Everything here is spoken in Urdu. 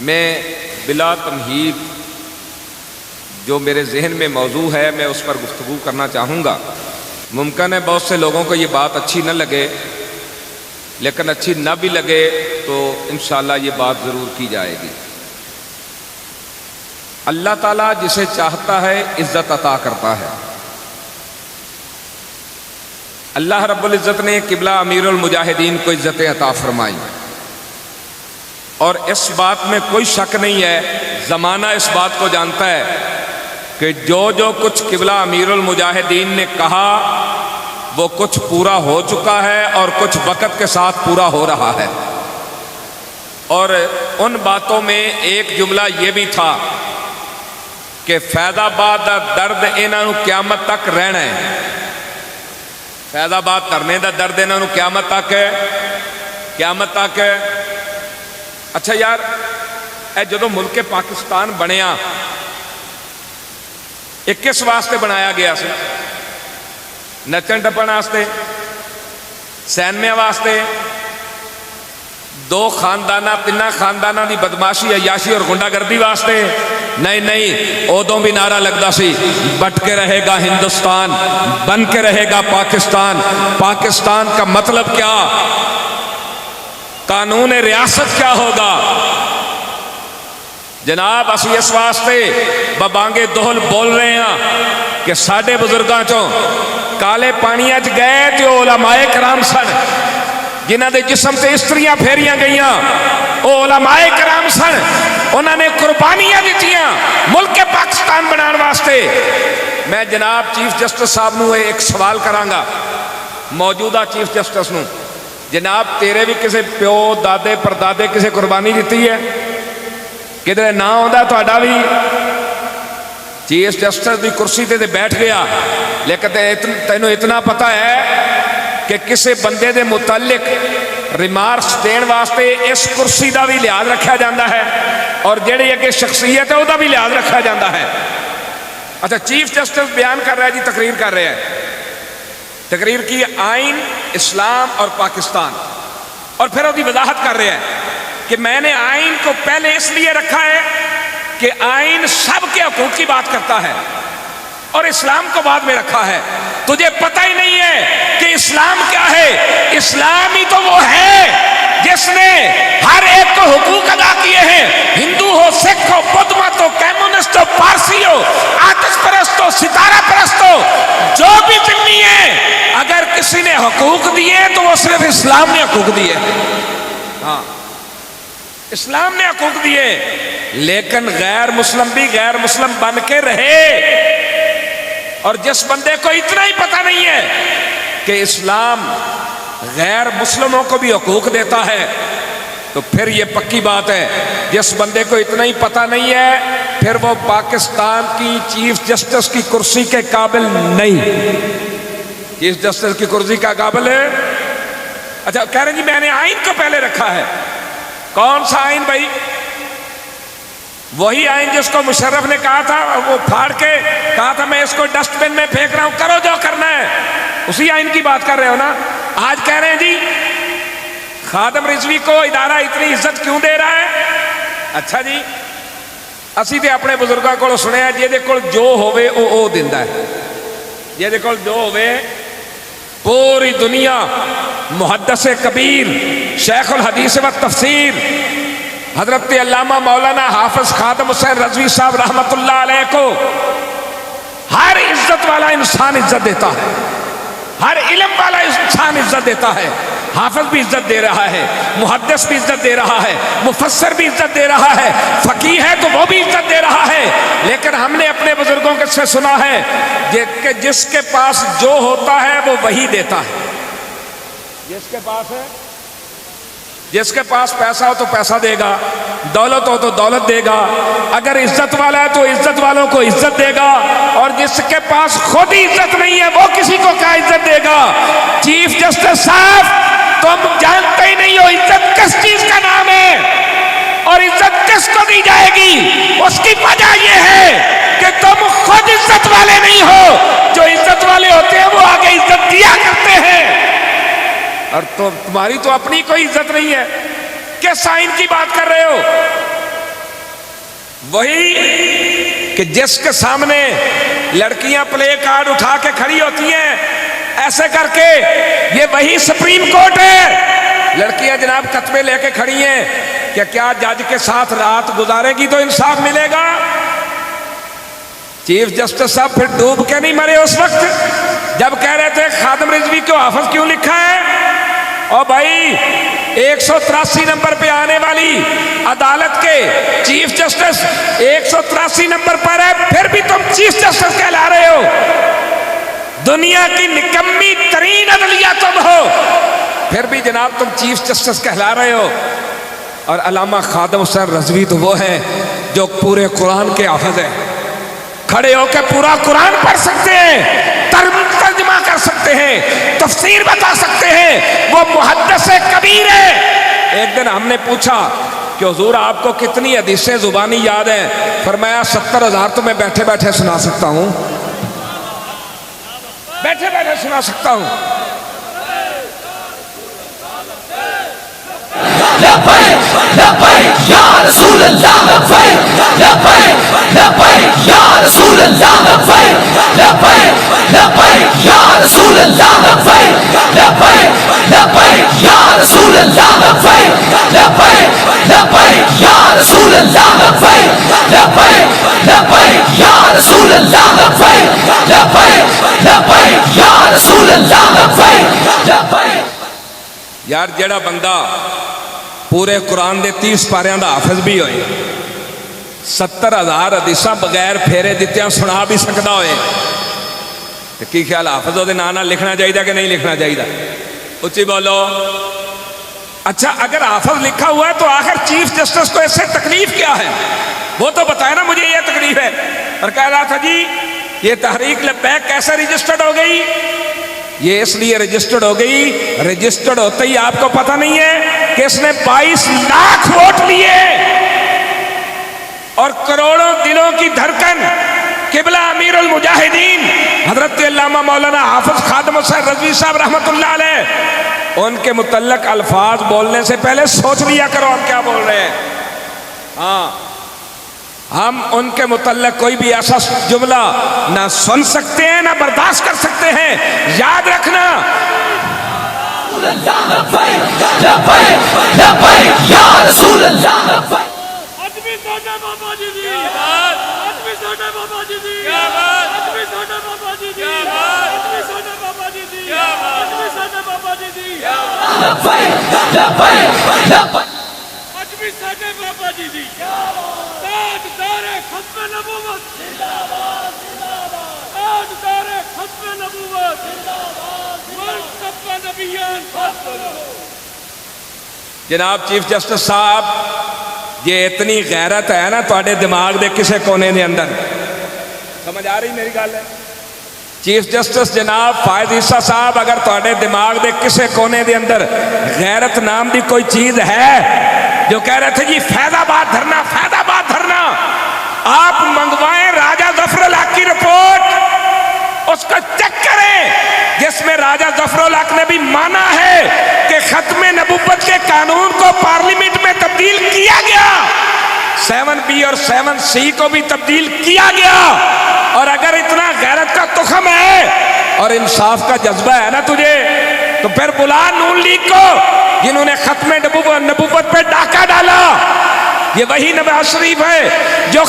میں بلا تمہید جو میرے ذہن میں موضوع ہے میں اس پر گفتگو کرنا چاہوں گا۔ ممکن ہے بہت سے لوگوں کو یہ بات اچھی نہ لگے، لیکن اچھی نہ بھی لگے تو انشاءاللہ یہ بات ضرور کی جائے گی۔ اللہ تعالیٰ جسے چاہتا ہے عزت عطا کرتا ہے۔ اللہ رب العزت نے قبلہ امیر المجاہدین کو عزت عطا فرمائی، اور اس بات میں کوئی شک نہیں ہے، زمانہ اس بات کو جانتا ہے کہ جو کچھ قبلہ امیر المجاہدین نے کہا وہ کچھ پورا ہو چکا ہے اور کچھ وقت کے ساتھ پورا ہو رہا ہے۔ اور ان باتوں میں ایک جملہ یہ بھی تھا کہ فیض آباد دا درد انہاں نوں قیامت تک رہنا ہے۔ فیض آباد کرنے دا درد انہاں نوں قیامت تک ہے، قیامت تک ہے۔ اچھا یار، اے جدوں ملک پاکستان بنیا یہ کس واسطے بنایا گیا سی؟ نچن ٹپن واسطے، سینمے واسطے، دو خاندانہ تین خاندانہ دی بدماشی عیاشی اور غنڈہ گردی واسطے؟ نہیں، ادوں بھی نعرہ لگتا سی بٹ کے رہے گا ہندوستان، بن کے رہے گا پاکستان۔ پاکستان کا مطلب کیا؟ قانون ریاست کیا ہوگا؟ جناب اسی اس واسطے ببانگے دوہل بول رہے ہیں کہ ساڈے بزرگاں چوں کالے پانی اچ گئے تو علماء کرام سن، جنہ دے جسم سے استریاں پھیریاں گئیاں، وہ علماء کرام سن، انہوں نے قربانیاں دیتیاں ملک پاکستان بنان واسطے۔ میں جناب چیف جسٹس صاحب نو ایک سوال کرانگا، موجودہ چیف جسٹس نو، جناب تیرے بھی کسے پیو دادے پردادے کسے قربانی دیتی ہے؟ کدھر نہ ہوندا تہاڈا بھی؟ چیف جسٹس دی کرسی تے بیٹھ گیا، لیکن تینوں اتنا پتہ ہے کہ کسے بندے دے متعلق ریمارکس دین واسطے اس کرسی دا بھی لحاظ رکھا جاندہ ہے، اور جڑی اگے شخصیت ہے وہ دا بھی لحاظ رکھا جاندہ ہے۔ اچھا، چیف جسٹس بیان کر رہا ہے جی، تقریر کر رہے ہیں، تقریر کی آئین، اسلام اور پاکستان، اور پھر وہ دی وضاحت کر رہے ہیں کہ میں نے آئین کو پہلے اس لیے رکھا ہے کہ آئین سب کے حقوق کی بات کرتا ہے، اور اسلام کو بعد میں رکھا ہے۔ تجھے پتہ ہی نہیں ہے کہ اسلام کیا ہے؟ اسلام ہی تو وہ ہے جس نے ہر ایک کو حقوق ادا کیے ہیں، ہندو ہو، سکھ ہو، بدھ مت ہو، کمیونسٹ ہو، پارسی ہو، آتش پرست ہو، ستارہ پرست ہو، جو بھی ذمہ ہے، اگر کسی نے حقوق دیے تو وہ صرف اسلام نے حقوق دیے۔ ہاں، اسلام نے حقوق دیے، لیکن غیر مسلم بھی غیر مسلم بن کے رہے۔ اور جس بندے کو اتنا ہی پتہ نہیں ہے کہ اسلام غیر مسلموں کو بھی حقوق دیتا ہے، تو پھر یہ پکی بات ہے، جس بندے کو اتنا ہی پتہ نہیں ہے پھر وہ پاکستان کی چیف جسٹس کی کرسی کے قابل نہیں۔ چیف جسٹس کی کرسی کا قابل ہے؟ اچھا کہہ رہے ہیں جی میں نے آئین کو پہلے رکھا ہے۔ کون سا آئین بھائی؟ وہی آئین جس کو مشرف نے کہا تھا، وہ پھاڑ کے کہا تھا میں اس کو ڈسٹ بن میں پھینک رہا ہوں، کرو جو کرنا ہے، اسی آئین کی بات کر رہے ہو نا۔ آج کہہ رہے ہیں جی خادم رضوی کو ادارہ اتنی عزت کیوں دے رہا ہے؟ اچھا جی، اسی تے اپنے بزرگاں کو سنیا جہدے کول جو ہوے او دیندا ہے، جہدے کول جو ہوے۔ پوری دنیا محدث کبیر شیخ الحدیث و تفسیر حضرت علامہ مولانا حافظ خادم حسین رضوی صاحب رحمت اللہ علیہ کو ہر عزت والا انسان عزت دیتا ہے، ہر علم والا انسان عزت دیتا ہے۔ حافظ بھی عزت دے رہا ہے، محدث بھی عزت دے رہا ہے، مفسر بھی عزت دے رہا ہے، فقیہ ہے تو وہ بھی عزت دے رہا ہے۔ لیکن ہم نے اپنے بزرگوں سے سنا ہے کہ جس کے پاس جو ہوتا ہے وہ وہی دیتا ہے۔ جس کے پاس ہے، جس کے پاس پیسہ ہو تو پیسہ دے گا، دولت ہو تو دولت دے گا، اگر عزت والا ہے تو عزت والوں کو عزت دے گا، اور جس کے پاس خود ہی عزت نہیں ہے وہ کسی کو کیا عزت دے گا؟ چیف جسٹس صاحب تم جانتے ہی نہیں ہو عزت کس چیز کا نام ہے اور عزت کس کو دی جائے گی۔ اس کی وجہ یہ ہے کہ تم خود عزت والے نہیں ہو، جو عزت والے ہوتے ہیں وہ آگے عزت دیا کرتے ہیں، اور تمہاری تو اپنی کوئی عزت نہیں ہے۔ کس آئین کی بات کر رہے ہو؟ وہی کہ جس کے سامنے لڑکیاں پلے کارڈ اٹھا کے کھڑی ہوتی ہیں ایسے کر کے، یہ وہی سپریم کورٹ ہے۔ لڑکیاں جناب کتبے لے کے کھڑی ہیں کہ کیا جج کے ساتھ رات گزارے گی تو انصاف ملے گا؟ چیف جسٹس صاحب پھر ڈوب کے نہیں مرے اس وقت جب کہہ رہے تھے خادم رضوی کو حافظ کیوں لکھا ہے؟ اور بھائی 183 نمبر پہ آنے والی عدالت کے چیف جسٹس 183 نمبر پر ہے، پھر بھی تم چیف جسٹس کہلا رہے ہو۔ دنیا کی نکمی ترین عدلیہ تم ہو، پھر بھی جناب تم چیف جسٹس کہلا رہے ہو۔ اور علامہ خادم حسین رضوی تو وہ ہیں جو پورے قرآن کے حافظ ہیں، کھڑے ہو کے پورا قرآن پڑھ سکتے ہیں، ترجمہ کر سکتے ہیں، تفسیر بتا سکتے ہیں، وہ محدث کبیر ہے۔ ایک دن ہم نے پوچھا کہ حضور آپ کو کتنی حدیثیں زبانی یاد ہیں؟ فرمایا 70,000 تو میں بیٹھے بیٹھے سنا سکتا ہوں، بیٹھے بیٹھے سنا سکتا ہوں۔ لبیک لبیک یا رسول اللہ، لبیک لبیک لبیک یا رسول اللہ، لبیک لبیک لبیک یا رسول اللہ، لبیک لبیک لبیک یا رسول اللہ، لبیک لبیک لبیک یا رسول اللہ، لبیک لبیک لبیک یا رسول اللہ، لبیک لبیک لبیک یا رسول اللہ، لبیک لبیک۔ یار جڑا بندہ پورے قرآن دے 30 پاریاں دا حافظ بھی ہوئے، 70,000 حدیثاں بغیر پھیرے دتیاں سنا بھی سکتا ہوئے، تو کی خیال حافظ دے نام لکھنا چاہیے کہ نہیں لکھنا چاہیے؟ اچھی بولو۔ اچھا اگر حافظ لکھا ہوا ہے تو آخر چیف جسٹس کو اس سے تکلیف کیا ہے؟ وہ تو بتائے نا مجھے یہ تکلیف ہے۔ اور کہہ رہا تھا جی یہ تحریک لبیک کیسے رجسٹرڈ ہو گئی؟ یہ اس لیے رجسٹرڈ ہو گئی، رجسٹرڈ ہوتے ہی آپ کو پتہ نہیں ہے کہ اس نے 22 لاکھ ووٹ لیے اور کروڑوں دلوں کی دھڑکن قبلہ امیر المجاہدین حضرت علامہ مولانا حافظ خادم حسین رضوی صاحب رحمۃ اللہ علیہ، ان کے متعلق الفاظ بولنے سے پہلے سوچ لیا کرو ہم کیا بول رہے ہیں۔ ہاں ہم ان کے متعلق کوئی بھی ایسا جملہ نہ سن سکتے ہیں نہ برداشت کر سکتے ہیں، یاد رکھنا۔ جناب چیف جسٹس صاحب، یہ اتنی غیرت ہے نا تواڈے دماغ دے کسے کونے دے اندر، سمجھ آ رہی میری گل ہے؟ چیف جسٹس جناب فائز عیسیٰ صاحب، اگر تواڈے دماغ دے کسے کونے دے اندر غیرت نام دی کوئی چیز ہے، جو کہہ رہے تھے جی فیض آباد دھرنا، فیض آباد دھرنا، آپ منگوائیں راجہ ظفر الحق کی رپورٹ، اس کو چیک کریں جس میں راجہ ظفر الحق نے بھی مانا ہے کہ ختم نبوت کے قانون کو پارلیمنٹ میں تبدیل کیا گیا، 7B اور 7C کو بھی تبدیل کیا گیا۔ اور اگر اتنا غیرت کا تخم ہے اور انصاف کا جذبہ ہے نا تجھے، تو پھر بلا نون لیگ کو جنہوں نے ختم نبوت پہ ڈاکہ ڈالا۔ یہ وہی نواز شریف ہے جو